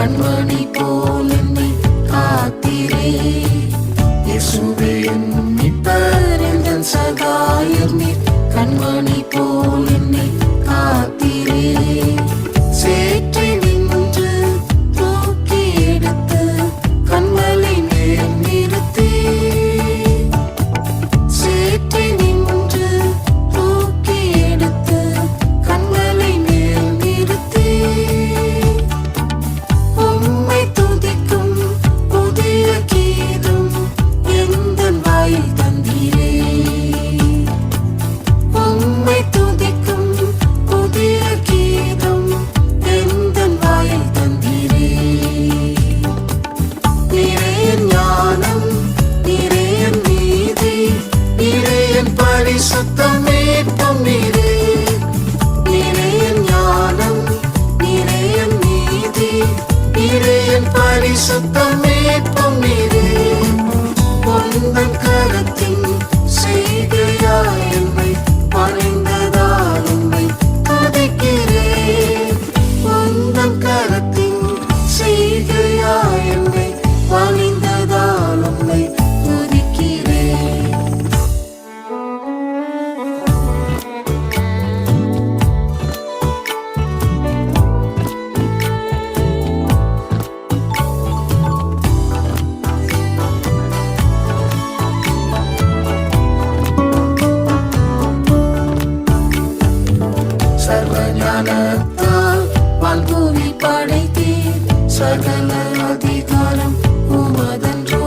கண்மணி போல் என்னை காத்தீரே. இயேசுவே என் மீட்பர் எந்தன் சகாயர் நீர், கண்மணி போல் என்னை காத்தீரே. சேற்றை நின்று தூக்கி எடுத்து கண்மலை மேல் நிறுத்தி, சேற்றை நின்று தூக்கி எடுத்து கண்மலை மேல் நிறுத்தி, உம்மை துதிக்கும் புதிய கீதம் எந்தன் வாயில் தந்தீரே. உம்மை துதிக்கும் புதிய கீதம் எந்தன் வாயில் தந்தீரே. நீரே என் ஞானம், நீரே என் நீதி, நீரே என் பரிசுத்தம் மீட்பும் நீரே. நீரே என் ஞானம், நீரே என் நீதி, நீரே என் பரிசுத்தம் மீட்பும் நீரே. உந்தன் கரத்தின் செய்கையாய் என்னை பணிந்ததால் உம்மை துதிக்கிறேன். உந்தன் கரத்தின் செய்கையாய் என்னை பணிந்ததால் உம்மை துதிக்கிறேன். சர்வ ஞானத்தால் வான்பூமி படைத்தீர், சகல அதிகாரம் உமதன்றோ.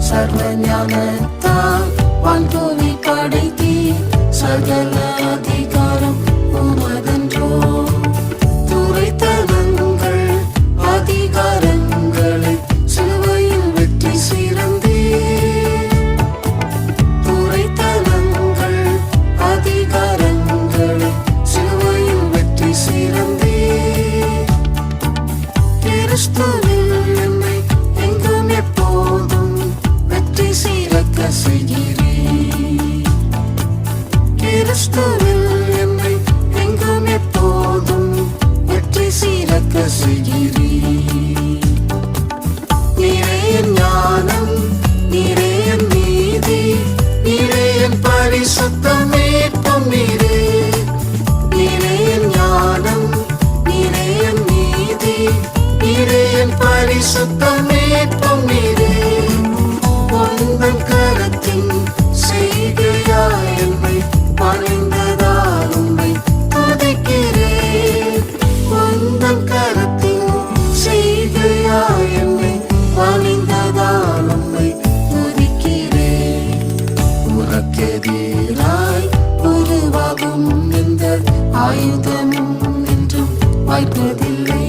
சர்வ ஞானத்தால் வான்பூமி படைத்தீர், சகல அதிகாரம் உமதன்றோ. துரைத்தனங்கள் அதிகாரங்களை சிலுவையில் வெற்றி சிறந்தீர். துரைத்தனங்கள் அதிகாரங்களை சிலுவையில் வெற்றி சிறந்தீர். கிறிஸ்துவில் என்னை எங்கும் எப்போதும் வெற்றி சிறக்க செய்கிறீர். கிறிஸ்துவில் என்னை எங்கும் எப்போதும் வெற்றி சிறக்க செய்கிறீர். நீரே என் ஞானம், நீரே என் நீதி, நீரே என் பரிசுத்தம் மீட்பும் நீரே. நீரே என் ஞானம், நீரே என் நீதி, நீரே என் பரிசுத்தம் மீட்பும் நீரே. உந்தன் கரத்தின் செய்கையாய் என்னை பணிந்ததால் உம்மை துதிக்கிறேன். உந்தன் கரத்தின் செய்கையாய் என்னை பணிந்ததால் உம்மை துதிக்கிறேன். உனக்கெதிராய் உருவாகும் எந்த ஆயுதமும் என்றும் வாய்ப்பதில்லை.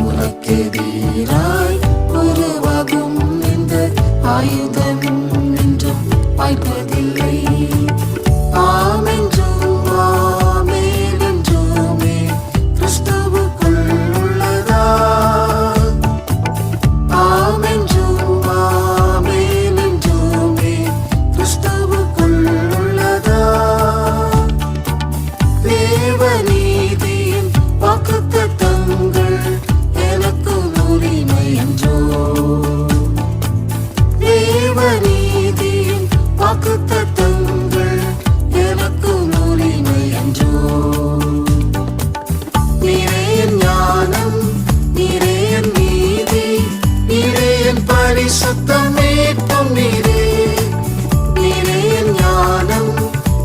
உனக்கெதிராய் உருவாகும் எந்த ஆயுதமும் என்றும் வாய்ப்பதில்லை. ஆமென்றும் ஆமென் என்றுமே கிறிஸ்துவுக்குள் உள்ளதா. ஆமென்றும் ஆமென் என்றுமே கிறிஸ்துவுக்குள் உள்ளதா. தேவநீதியின் வாக்குத்தத்தங்கள் எனக்கும் உரிமை என்றோ. தேவநீதியின் வாக்குத்தத்தங்கள் எனக்கும் உரிமை என்றோ. நீரே என் ஞானம், நீரே என் நீதி, நீரே என் பரிசுத்தம் மீட்பும் நீரே. நீரே என் ஞானம்,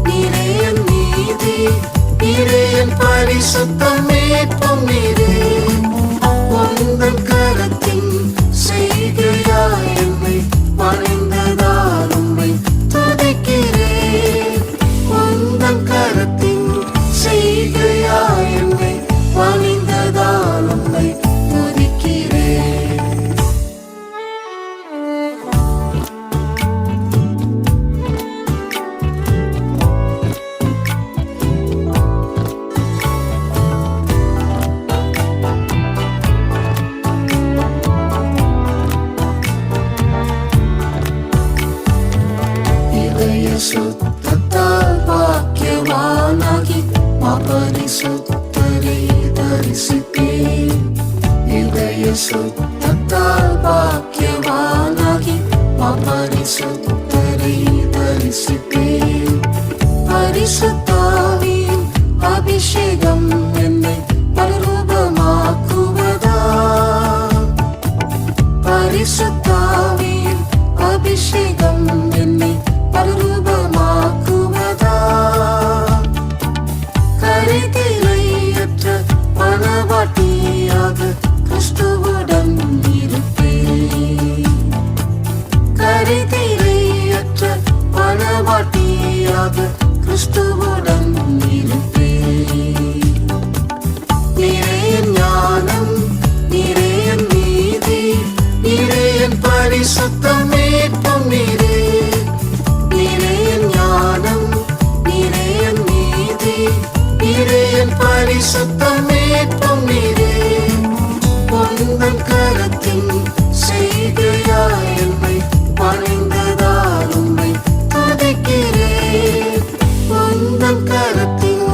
நீரே என் நீதி, நீரே என் பரிசுத்தம் மீட்பும் நீரே. உந்தன் கரத்தின் செய்கையாய் என்னை பணிந்ததால் உம்மை துதிக்கிறேன். உந்தன் கரத்தின் செய்கையாய் என்னை பணிந்ததால் உம்மை துதிக்கிறேன். சுத்தத்தால் பாக்கியவானாகி மாபரிசுத்தரை தரிசிப்பேன். பரிசுத்தத்தால் பாக்கியவானாகி பரிசுத்தரை தரிசிப்பேன். பரிசுத்தாவின் அபிஷேகம் என்னை மறுரூபமாக்குவதா. பரிசுத்தாவின் அபிஷேகம் என்னை மறுரூபமாக்குவதா. கரைதிரையற்ற மணவாட்டியாக கிறிஸ்துவுடன் இருப்பேன். கரைதிரையற்ற மணவாட்டியாக கிறிஸ்துவுடன் இருப்பேன். நீரே என் ஞானம், நீரே என் நீதி, நீரே என் பரிசுத்தம் மீட்பும் நீரே. நீரே என் ஞானம், நீரே என் நீதி, நீரே என் பரிசுத்தம் மீட்பும் நீரே. உந்தன் கரத்தின் செய்கையாய் என்னை பணிந்ததால் உம்மை துதிக்கிறேன். உந்தன் கரத்தின்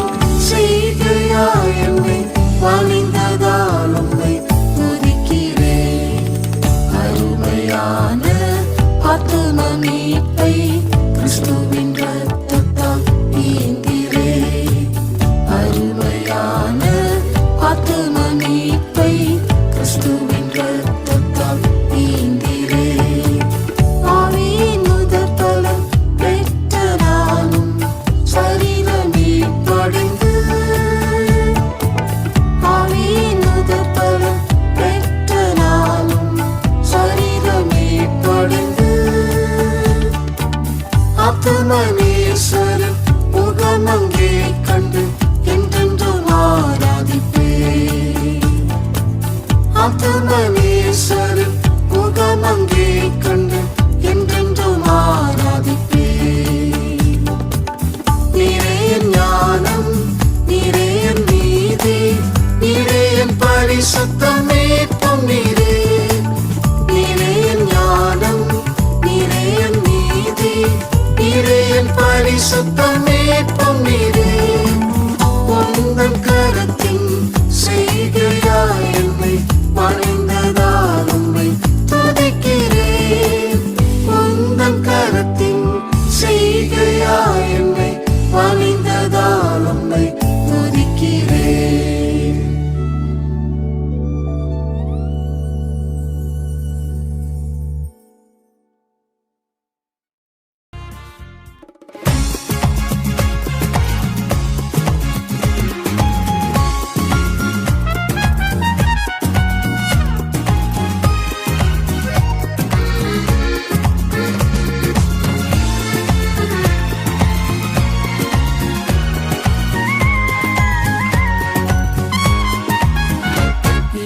செய்கையாய் என்னை பணிந்ததால் உம்மை துதிக்கிறேன். அருமையான ஆத்தும மீட்பை கிறிஸ்துவின் இரத்தத்தால் ஈந்தீரேன். அருமையான ஆத்தும மீட்பை கிறிஸ்துவின் இரத்தத்தால் ஈந்தீரேன். ஆவியின் முதற்பலன் பெற்ற நானும் சரீர மீட்படைந்து. ஆவியின் முதற்பலன் பெற்ற நானும் சரீர மீட்படைந்து. ஆத்துமநேசரின் முகம் அங்கே கண்டு என்றென்றும் ஆராதிப்பேன். ஆத்துமநேசரின் முகம் அங்கே கண்டு என்றென்றும் ஆராதிப்பேன். நீரே என் ஞானம், நீரே என் நீதி, நீரே என் பரிசுத்தம் மீட்பும் நீரே. நீரே என் ஞானம், நீரே என் நீதி, நீரே என் பரிசுத்தம் மீட்பும் நீரே. உந்தன் கரத்தின் செய்கையாய் என்னை பணிந்ததால் உம்மை துதிக்கிறேன். உந்தன் கரத்தின் செய்கையாய் என்னை பணிந்ததால் உம்மை துதிக்கிறேன்.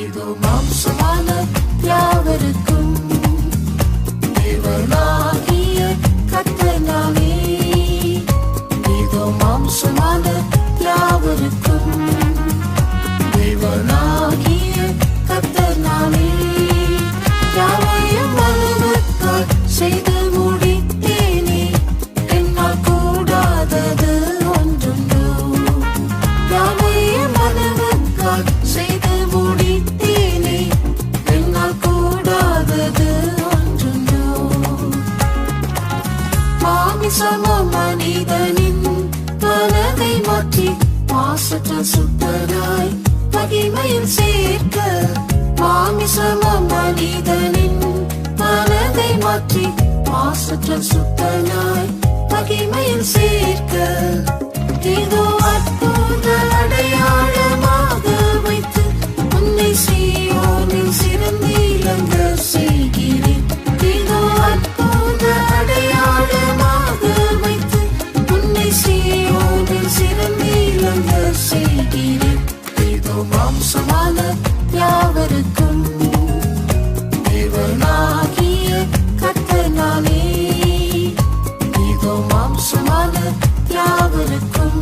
இதோ மாம்சமான யாவருக்கும் தேவனாகிய கர்த்தனாலே. இதோ மாம்சமான யாவருக்கும் தேவனாகிய கர்த்தனாலே. யாவையும் அனுபவத்தால் செய்து முடித்தேனே, என்னால் கூடாதது ஒன்றுண்டோ. யாவையும் அனுபவத்தால் செய்து முடித்தேனே, என்னால் கூடாதது ஒன்றுண்டோ. மாமிசமோ மனிதனின் மனதை மாற்றி மாசற்ற சுத்தராய் மகிமையில் சேர்க்க. மாமிசமோ மனிதனின் மனதை மாற்றி மாசற்ற சுத்தராய் மகிமையில் சேர்க்க. இதோ அற்புத அடையாளமாக வைத்து உன்னை சீயோனில் சிறந்திலங்க செய்கிறேன். இதோ அற்புத அடையாளமாக வைத்து உன்னை சீயோனில் சிறந்திலங்க செய்கிறேன். இதோ மாம்சமான யாவருக்கும் தேவனாகிய கர்த்தனாலே. இதோ மாம்சமான யாவருக்கும்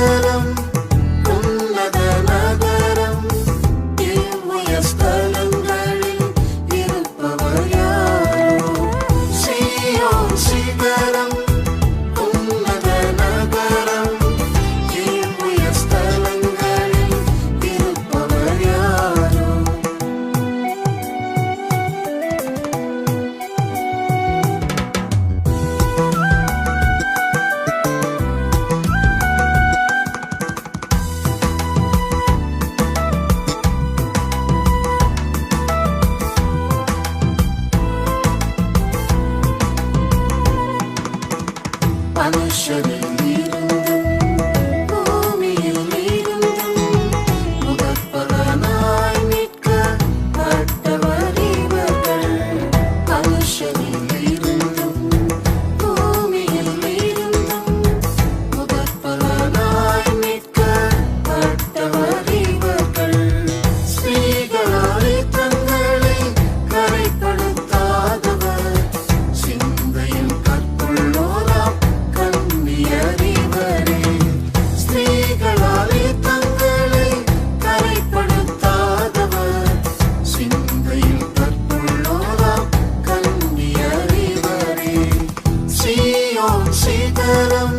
சிகரம் உன்னத நகரம் இவ்வுயர் ஸ்தலங்களில் இருப்பவர் யாரோ சீயோன் சிகரம் உன்னத நகரம் இவ்வுயர் ஸ்தலங்களில் இருப்பவர் யாரோ மனுஷரில் இருந்தும் பூமியில் இருந்தும் முதற்பலனாய் மீட்கப்பட்டவர் இவர்கள் மனுஷரில் இருந்தும் பூமியில் இருந்தும் முதற்பலனாய் மீட்கப்பட்டவர் இவர்கள் ஸ்திரீகளாய் தங்களை கரைப்படுத்தாதவர் சிந்தையில் கற்புள்ளோராம் கன்னியரிவரே ஸ்திரீகளாலே தங்களை கரைப்படுத்தாதவர் சிந்தையில் கற்புள்ளோராம் கன்னியரிவரே சீயோன் சிகரம்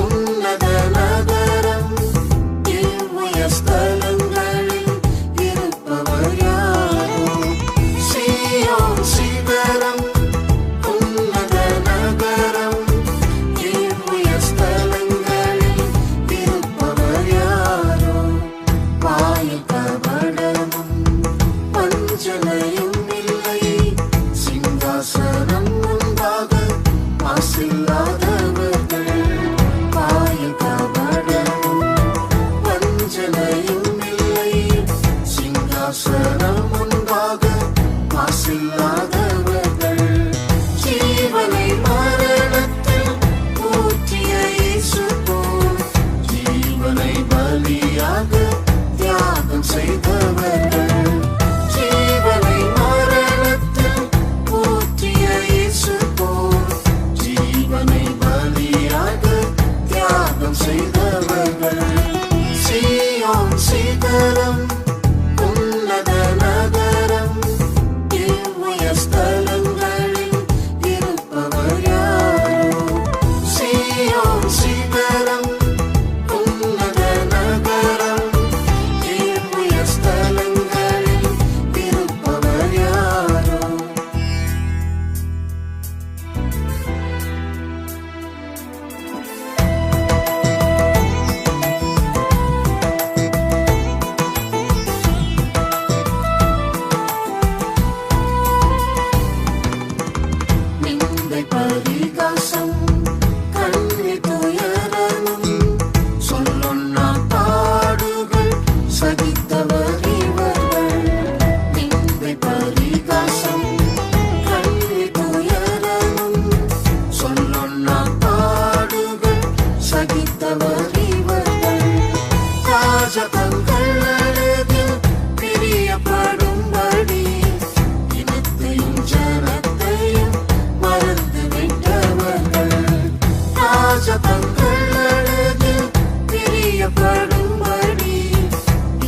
உன்னத நகரம் இவ்வுயர் ஸ்தலங்களில் இருப்பவர் யாரோ சீயோன் சிகரம் உன்னத நகரம் இவ்வுயர் ஸ்தலங்களில் இருப்பவர் யாரோ வாயில் கபடமும் வஞ்சனையும் இல்லை சிங்காசனம் முன்பாக மாசில்லாதவர்கள் வாயில் கபடமும் வஞ்சனையும் இல்லை சிங்காசனம் முன்பாக மாசில்லாதவர்கள் ஜீவனை மரணத்தில் ஊற்றிய இயேசு போல் ஜீவனை பலியாக தியாகம் செய்தவர்கள் ஜீவனை மரணத்தில் ஊற்றிய இயேசு போல் ஜீவனை பலியாக தியாகம் செய்தவர்கள் சீயோன் சிகரம் உன்னத நகரம் இவ்வுயர் ஸ்தலங்களில் இருப்பவர் யாரோ சீயோன் சிகரம் உன்னத நகரம் இவ்வுயர் ஸ்தலங்களில் இருப்பவர் யாரோ நிந்தை பரிகாசம் கண்ணி துயரமும் சொல்லொன்னா பாடுகள் சகித்தவர் இவர்கள் நிந்தை பரிகாசம் கண்ணி துயரமும் சொல்லொன்னா பாடுகள் சகித்தவர் இவர்கள் ராஜதங்கள் அழகில் பிரியப்படும்படி இனத்தையும் ஜனத்தையும் மறந்து விட்டவர்கள் ராஜதங்கள் அழகில் பிரியப்படும்படி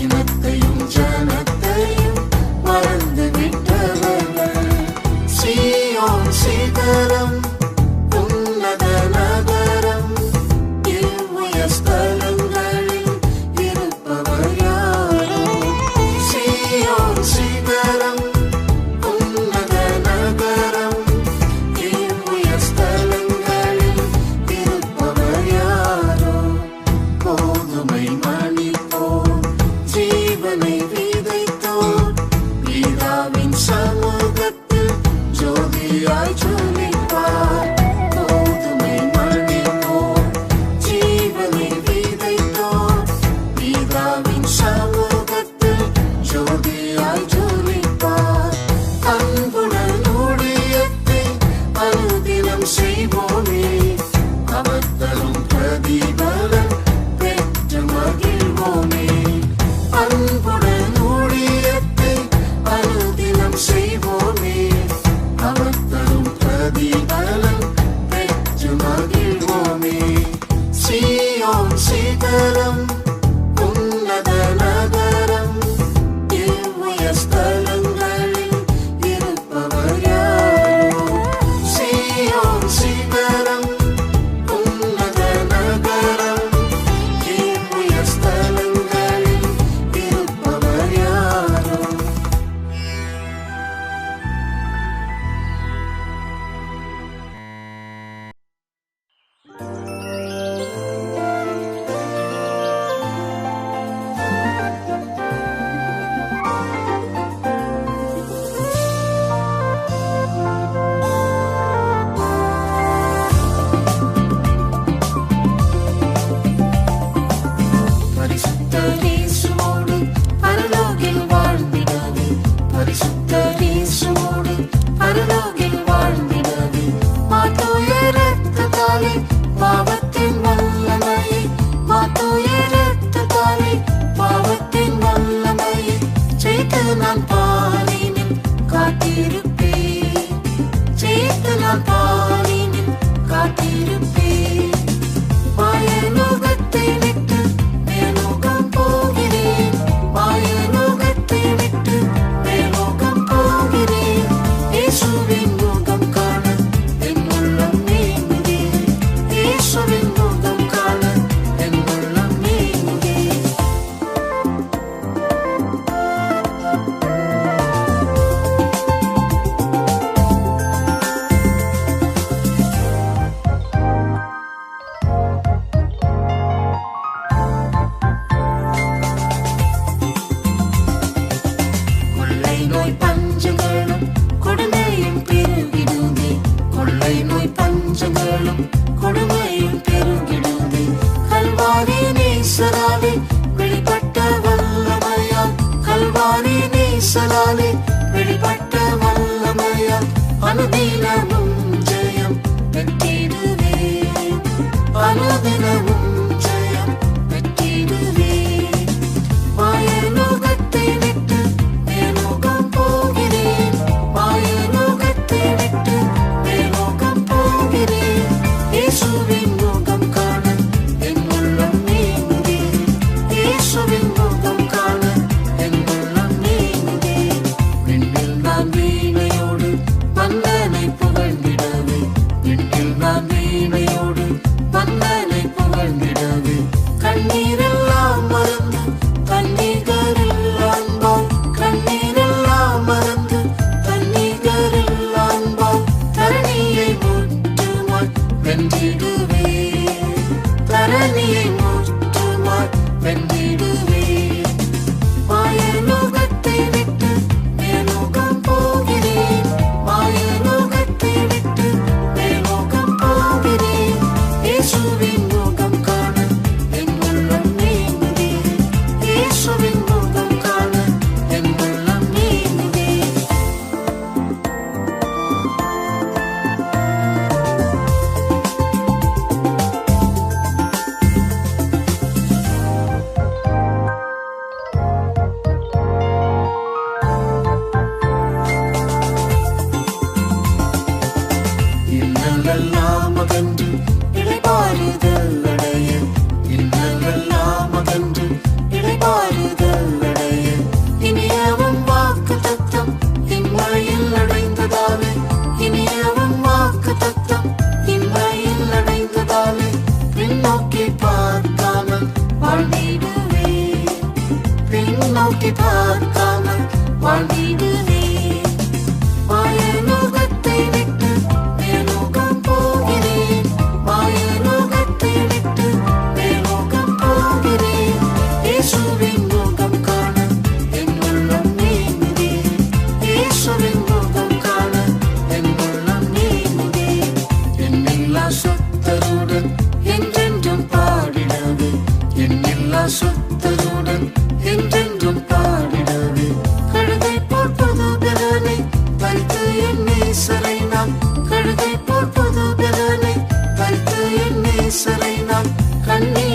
இனத்தையும் ஜனத்தையும் மறந்து விட்டவர்கள் சீயோன் சிகரம் உன்னத நகரம் உன்னத நகரம் இவ்வுயர் ஸ்தலங்களில் இருப்பவர் யாரோ சீயோன் சிகரம் உன்னத நகரம் இவ்வுயர் ஸ்தலங்களில் இருப்பவர் யாரோ. பரிசுத்த இயேசுவோடு பரலோகில் வாழ்ந்திடவே பரிசுத்த இயேசுவோடு பரலோகில் வாழ்ந்திடவே மாத்தோய இரத்தத்தாலே பாவத்தின் வல்லமையை மாத்தோய இரத்தத்தாலே பாவத்தின் வல்லமையை ஜெயித்து நான் பாலினில் காத்திருப்பேன் ஜெயித்து நான் பாலினில் காத்திருப்பேன். மாயலோகத்தை விட்டு மேலோகம் போகிறேன் மாயலோகத்தை விட்டு மேலோகம் போகிறேன். இயேசுவின் முகம் காண என் உள்ளம் ஏங்குதே இயேசுவின் முகம் காண என் உள்ளம் ஏங்குதே. கொள்ளை நோய் பஞ்சங்களும் கொடுமையும் பெருகிடுமே கொள்ளை நோய் பஞ்சங்களும் கொடுமையும் பெருகிடுமே. கல்வாரி நேசராலே வெளிப்பட்ட வல்லமையால் கல்வாரி நேசராலே வெளிப்பட்ட வல்லமையால் அனுதினமும் ஜெயம் பெற்றிடுவேன் அனுதினமும் ஜெயம் பெற்றிடுவேன். மாயலோகத்தை விட்டு மேலோகம் போகிறேன் மாயலோகத்தை விட்டு மேலோகம் போகிறேன். இயேசுவின் முகம் காண என் உள்ளம் ஏங்குதே இயேசுவின் முகம் காண என் உள்ளம் ஏங்குதே. விண்ணில் நான் வீணையோடு மன்னனை புகழ்ந்திடவே விண்ணில் நான் வீணையோடு மன்னனை புகழ்ந்திடவே. கண்ணீரெல்லாம் மறந்து தண்ணீரில் அன்பால் கண்ணீரெல்லாம் மறந்து தண்ணீரில் அன்பால் தரணியை முற்றுமாய் வென்றிடுவேன் தரணியை முற்றுமாய் வென்றிடுவேன். மாயலோகத்தை விட்டு மேலோகம் போகிறேன் மாயலோகத்தை விட்டு மேலோகம் போகிறேன். இயேசுவின் முகம் காண என் உள்ளம் ஏங்குதே இயேசுவின் முகம் காண என் உள்ளம் ஏங்குதே. இன்னலெல்லாம் அகன்று இளைப்பாறுதல் அடைய இன்னலெல்லாம் அகன்று இளைப்பாறுதல் அடைய. இனியவும் வாக்கு தத்தம் இன்மையில் அடைந்ததாலே இனியவும் வாக்கு தத்தம் இன்மையில் அடைந்ததாலே பின்னோக்கி பார்க்காமல் வாழ்ந்திடுவேன் பின்னோக்கி பார்க்காமல் வாழ்ந்திடுவேன். மாயலோகத்தை விட்டு மேலோகம் போகிறேன் மாயலோகத்தை விட்டு மேலோகம் போகிறேன். இயேசுவின் முகம் காண என் உள்ளம் ஏங்குதே இயேசுவின் முகம் காண என் உள்ளம் ஏங்குதே. என்னில்லா சுத்தருடன் என்றென்றும் பாடிடவே என்னில்லா சுத்தருடன் என்றென்றும் பாடிடவே. கழுதை போல் புது பலனை வைத்து என் நேசரை நான் கழுதை போல் புது பலனை வைத்து என் நேசரை நான் கண்ணீர்